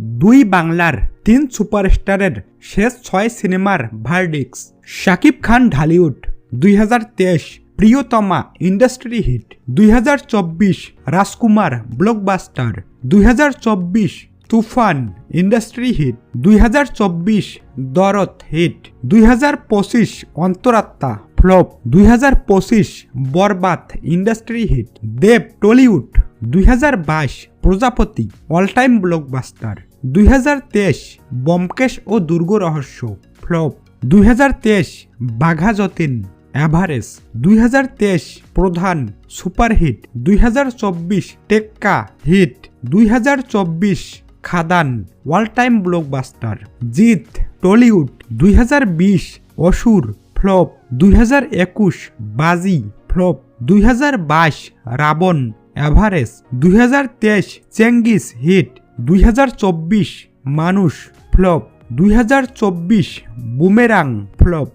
দুই বাংলার 3 সুপারস্টারের শেষ 6 সিনেমার ভার্ডিক্টস। শাকিব খান ঢালিউড 2023 প্রিয়তমা ইন্ডাস্ট্রি হিট, 2024 রাজকুমার ব্লকবাস্টার, 2024 তুফান ইন্ডাস্ট্রি হিট, 2024 দরদ হিট, 2025 অন্তরাত্মা ফ্লপ, 2025 বরবাদ ইন্ডাস্ট্রি হিট, দেব টলিউড 2022 প্রজাপতি অল টাইম ব্লকবাস্টার, 2023 ব্যোমকেশ ও দুর্গ রহস্য ফ্লপ, 2023 বাঘা যতীন এভারেজ, 2023 প্রধান superhit, 2024 Tekka hit, 2024 Khadaan all time blockbuster, Jeet Tollywood 2020 Asur flop, 2021 Baazi flop, 2022 Raavan average, 2023 Chengiz hit, 2024 Manush flop, 2024 boomerang flop.